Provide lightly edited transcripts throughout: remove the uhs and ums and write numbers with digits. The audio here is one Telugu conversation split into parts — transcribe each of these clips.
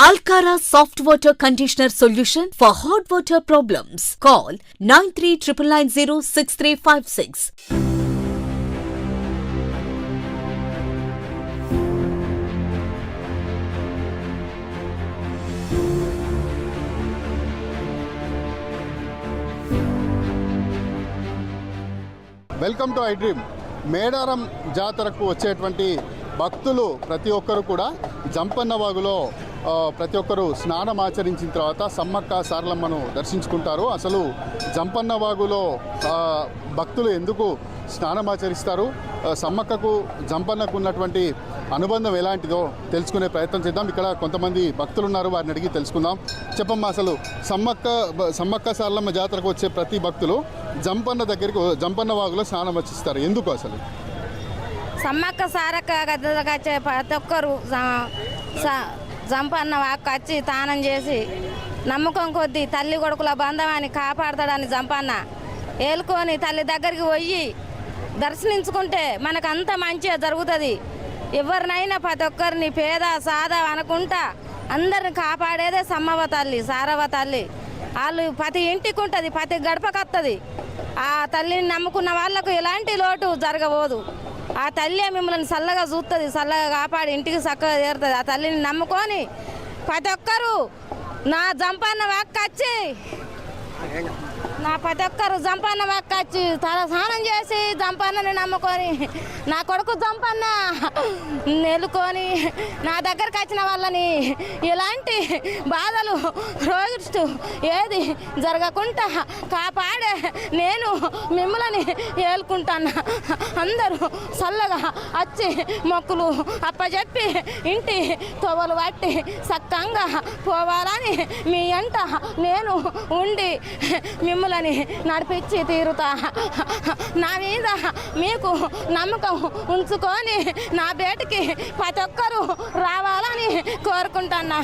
Alcara Soft Water Conditioner Solution for hot water problems. Call 9399906356. Welcome to I dream. Medaram జాతరకు వచ్చేటువంటి భక్తులు ప్రతి ఒక్కరు కూడా జంపన్న వాగులో ప్రతి ఒక్కరు స్నానం ఆచరించిన తర్వాత సమ్మక్క సారలమ్మను దర్శించుకుంటారు. అసలు జంపన్న వాగులో భక్తులు ఎందుకు స్నానం ఆచరిస్తారు, సమ్మక్కకు జంపన్నకు ఉన్నటువంటి అనుబంధం ఎలాంటిదో తెలుసుకునే ప్రయత్నం చేద్దాం. ఇక్కడ కొంతమంది భక్తులు ఉన్నారు, వారిని అడిగి తెలుసుకుందాం. చెప్పమ్మా, అసలు సమ్మక్క సారలమ్మ జాతరకు వచ్చే ప్రతి భక్తులు జంపన్న వాగులో స్నానం ఆచరిస్తారు ఎందుకు? అసలు సమ్మక్క సారక్క గద్దెలకు వచ్చే ప్రతి ఒక్కరు జంపన్న వాక్కు వచ్చి తానం చేసి నమ్మకం కొద్దీ తల్లి కొడుకుల బంధవాన్ని కాపాడతాడని జంపన్న ఏలుకొని తల్లి దగ్గరికి పోయి దర్శనించుకుంటే మనకు అంత మంచిగా జరుగుతుంది. ఎవరినైనా ప్రతి ఒక్కరిని పేద సాదా అనుకుంటా అందరిని కాపాడేదే సమ్మవ తల్లి, సారవ తల్లి. వాళ్ళు ప్రతి ఇంటికి ఉంటుంది, ప్రతి గడపకత్తది. ఆ తల్లిని నమ్ముకున్న వాళ్ళకు ఎలాంటి లోటు జరగబోదు. ఆ తల్లి మిమ్మల్ని చల్లగా చూస్తుంది, చల్లగా కాపాడి ఇంటికి చక్కగా చేరుతుంది. ఆ తల్లిని నమ్ముకొని ప్రతి ఒక్కరు నా జంపన్న వాక్కు వచ్చి ప్రతి ఒక్కరు జంపన్న వాక్కు వచ్చి తల స్నానం చేసి జంపన్నని నమ్ముకొని నా కొడుకు జంపన్న నెలుకొని నా దగ్గరకు వచ్చిన వాళ్ళని ఎలాంటి బాధలు రోజు ఏది జరగకుండా కాపాడే నేను మిమ్మల్ని ఏలుకుంటాను. అందరూ చల్లగా వచ్చి మొక్కులు అప్పచెప్పి ఇంటి తోవలు పట్టి సక్కంగా పోవాలని మీ అంట నేను ఉండి మిమ్మల్ని నడిపించి తీరుతా. నా మీద మీకు నమ్మకం ఉంచుకొని నా బేటికి ప్రతి ఒక్కరూ రావాలని కోరుకుంటున్నా.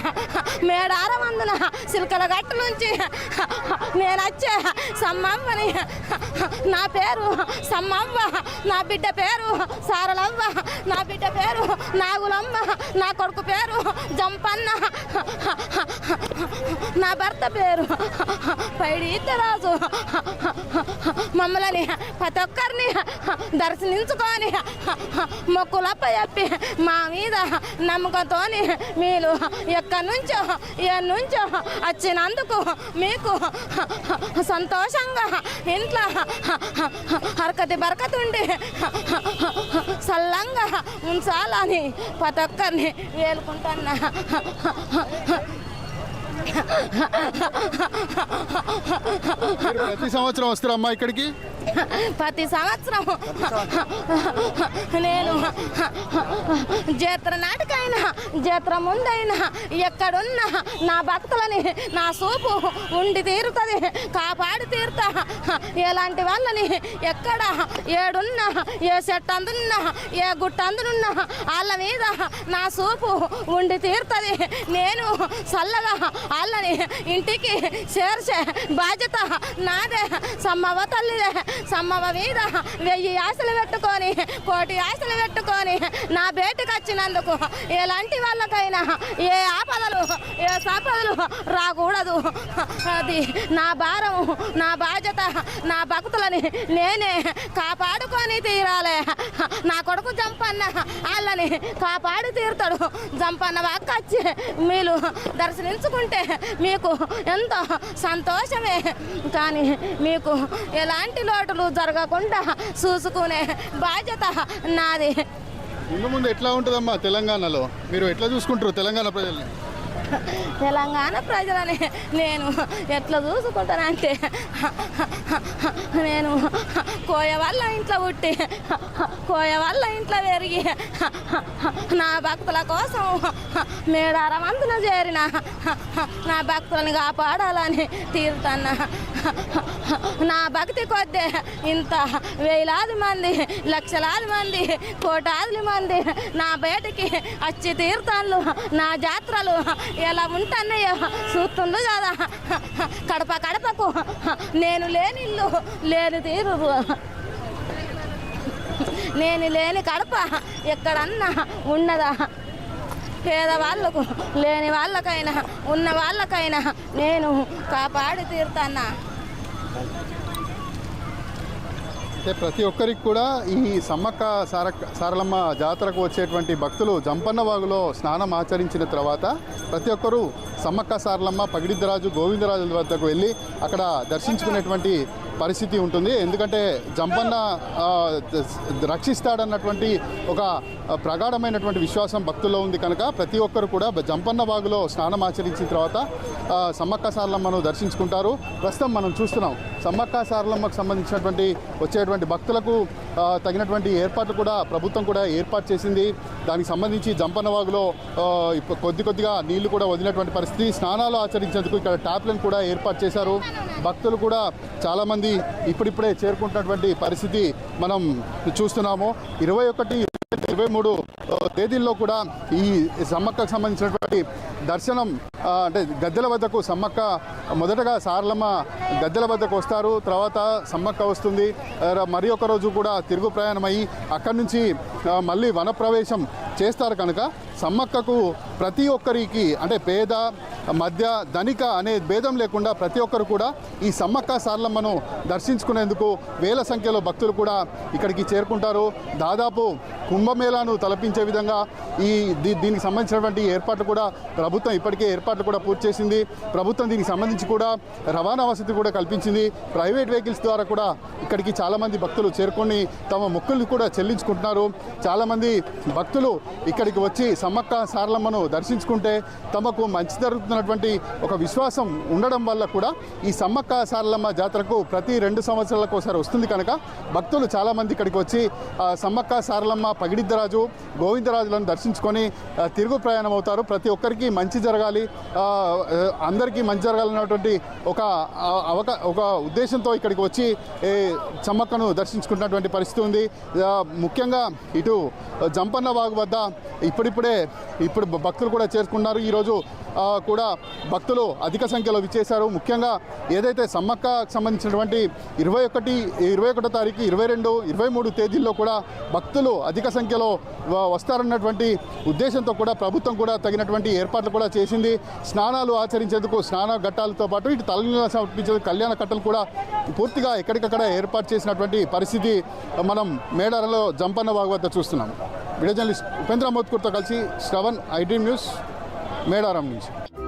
మేడారం అందున సిల్కల గట్టు నుంచి నేను వచ్చే సమ్మవ్వని. నా పేరు సమ్మవ్వ, నా బిడ్డ పేరు సారలవ్వ, నా బిడ్డ పేరు నాగులమ్మ, నా కొడుకు పేరు జంపన్న, నా భర్త పేరు పైడిరాజు. మమ్మల్ని ప్రతి ఒక్కరిని దర్శనించుకొని మొక్కులప్ప చెప్పి మా మీద నమ్మకంతో మీరు ఎక్కడి నుంచో ఏ నుంచో వచ్చినందుకు మీకు సంతోషంగా ఇంట్లో హరకతి బరకతుండి సల్లంగా ఉంచాలని ప్రతి ఒక్కరిని వేలుకుంటున్నా. ప్రతి సంవత్సరం వస్తారమ్మా ఇక్కడికి? ప్రతి సంవత్సరం నేను జాతర నాటికైనా జాతర ముందైనా ఎక్కడున్నా నా భక్తులని నా సూపు ఉండి తీరుతుంది, కాపాడి తీరుతా. ఎలాంటి వాళ్ళని ఎక్కడ ఏడున్నా, ఏ చెట్టు అందున్నా, ఏ గుట్ట అందునున్నా వాళ్ళ మీద నా సూపు ఉండి తీరుతుంది. నేను చల్లగా వాళ్ళని ఇంటికి చేర్చే బాధ్యత నాదే. సమ్మవ తల్లిదే. సమ్మవ మీద 1000 ఆశలు పెట్టుకొని 1,000 ఆశలు పెట్టుకొని నా బేటికి వచ్చినందుకు ఎలాంటి వాళ్ళకైనా ఏ ఆపదలు ఏ సంపదలు రాకూడదు. అది నా భారం, నా బాధ్యత. నా భక్తులని నేనే కాపాడుకొని తీరాలి. నా కొడుకు జంపన్న వాళ్ళని కాపాడి తీరుతాడు. జంపన్న వాక్కు వచ్చి మీరు దర్శనించుకుంటే మీకు ఎంతో సంతోషమే. కానీ మీకు ఎలాంటి లోటులు జరగకుండా చూసుకునే బాధ్యత నాది. ముందు ఎట్లా ఉంటుందమ్మా తెలంగాణలో? మీరు ఎట్లా చూసుకుంటారు తెలంగాణ ప్రజల్ని? తెలంగాణ ప్రజలని నేను ఎట్లా చూసుకుంటానంటే, నేను కోయ వాళ్ళ ఇంట్లో పుట్టి కోయ వాళ్ళ ఇంట్లో పెరిగి నా భక్తుల కోసం మేడారం అందున చేరిన నా భక్తులను కాపాడాలని తీరుతున్నా. నా భక్తి కొద్దే ఇంత వేలాది మంది, లక్షలాది మంది, కోటాది మంది నా బయటికి వచ్చి తీర్థాలు, నా జాతరలు ఎలా ఉంటున్నాయో చూస్తుండు కదా. కడప కడపకు నేను లేని ఇల్లు లేని తీరు, నేను లేని కడప ఎక్కడన్నా ఉన్నదా? పేదవాళ్ళకు లేని వాళ్ళకైనా ఉన్న వాళ్ళకైనా నేను కాపాడి తీరుతానా. అంటే ప్రతి ఒక్కరికి కూడా ఈ సమ్మక్క సారలమ్మ జాతరకు వచ్చేటువంటి భక్తులు జంపన్న వాగులో స్నానం ఆచరించిన తర్వాత ప్రతి ఒక్కరూ సమ్మక్క సారలమ్మ, పగిడిద్దరాజు, గోవిందరాజుల వద్దకు వెళ్ళి అక్కడ దర్శించుకునేటువంటి పరిస్థితి ఉంటుంది. ఎందుకంటే జంపన్న రక్షిస్తాడన్నటువంటి ఒక ప్రగాఢమైనటువంటి విశ్వాసం భక్తుల్లో ఉంది కనుక ప్రతి ఒక్కరు కూడా జంపన్న వాగులో స్నానం ఆచరించిన తర్వాత సమ్మక్క సారలమ్మను దర్శించుకుంటారు. ప్రస్తుతం మనం చూస్తున్నాం సమ్మక్క సారలమ్మకు సంబంధించినటువంటి వచ్చేటువంటి భక్తులకు తగినటువంటి ఏర్పాట్లు కూడా ప్రభుత్వం కూడా ఏర్పాటు చేసింది. దానికి సంబంధించి జంపన్న వాగులో కొద్దిగా నీళ్లు కూడా వదిలినటువంటి పరిస్థితి. స్నానాలు ఆచరించేందుకు ఇక్కడ ట్యాప్లను కూడా ఏర్పాటు చేశారు. భక్తులు కూడా చాలామంది ఇప్పుడిప్పుడే చేరుకుంటున్నటువంటి పరిస్థితి మనం చూస్తున్నాము. 21, 23 తేదీల్లో కూడా ఈ సమ్మక్కకు సంబంధించినటువంటి దర్శనం అంటే గద్దెల వద్దకు సమ్మక్క మొదటగా సారలమ్మ గద్దెల వద్దకు వస్తారు. తర్వాత సమ్మక్క వస్తుంది. మరి ఒక రోజు కూడా తిరుగు ప్రయాణమయ్యి అక్కడి నుంచి మళ్ళీ వనప్రవేశం చేస్తారు కనుక సమ్మక్కకు ప్రతి ఒక్కరికి అంటే పేద, మధ్య, ధనిక అనే భేదం లేకుండా ప్రతి ఒక్కరు కూడా ఈ సమ్మక్క సారలమ్మను దర్శించుకునేందుకు వేల సంఖ్యలో భక్తులు కూడా ఇక్కడికి చేరుకుంటారు. దాదాపు కుంభమేళాను తలపించే విధంగా దీనికి సంబంధించినటువంటి ఏర్పాట్లు కూడా ప్రభుత్వం ఇప్పటికే ఏర్పాట్లు కూడా పూర్తి చేసింది. ప్రభుత్వం దీనికి సంబంధించి కూడా రవాణా వసతి కూడా కల్పించింది. ప్రైవేట్ వెహికల్స్ ద్వారా కూడా ఇక్కడికి చాలామంది భక్తులు చేరుకొని తమ మొక్కులు కూడా చెల్లించుకుంటున్నారు. చాలామంది భక్తులు ఇక్కడికి వచ్చి సమ్మక్క సారలమ్మను దర్శించుకుంటే తమకు మంచి జరుగుతున్నటువంటి ఒక విశ్వాసం ఉండడం వల్ల కూడా ఈ సమ్మక్క సారలమ్మ జాతరకు ప్రతి 2 సంవత్సరాలకు ఒకసారి వస్తుంది కనుక భక్తులు చాలామంది ఇక్కడికి వచ్చి సమ్మక్క సారలమ్మ, పగిడిద్దరాజు, గోవిందరాజులను దర్శించుకొని తిరుగు ప్రయాణం అవుతారు. ప్రతి ఒక్కరికి మంచి జరగాలి, అందరికీ మంచి జరగాలన్నటువంటి ఒక ఉద్దేశంతో ఇక్కడికి వచ్చి సమ్మక్కను దర్శించుకుంటున్నటువంటి పరిస్థితి ఉంది. ముఖ్యంగా ఇటు జంపన్న వాగు వద్ద ఇప్పుడు భక్తులు కూడా చేరుకున్నారు. ఈరోజు కూడా భక్తులు అధిక సంఖ్యలో విచ్చేశారు. ముఖ్యంగా ఏదైతే సమ్మక్కకు సంబంధించినటువంటి 21 తారీఖు, 22, 23 తేదీల్లో కూడా భక్తులు అధిక సంఖ్యలో వస్తారన్నటువంటి ఉద్దేశంతో కూడా ప్రభుత్వం కూడా తగినటువంటి ఏర్పాట్లు కూడా చేసింది. స్నానాలు ఆచరించేందుకు స్నాన ఘట్టాలతో పాటు ఇటు తలనీలాలు సమర్పించేందుకు కళ్యాణ కట్టలు కూడా పూర్తిగా ఎక్కడికక్కడ ఏర్పాటు చేసినటువంటి పరిస్థితి మనం మేడారంలో జంపన్న వాగు వద్ద చూస్తున్నాము. వీడియో జర్నలిస్ట్ ఉపేంద్ర మోత్కూర్తో కలిసి శ్రవణ్, ఐడ్రీమ్ న్యూస్, మేడారం నుంచి.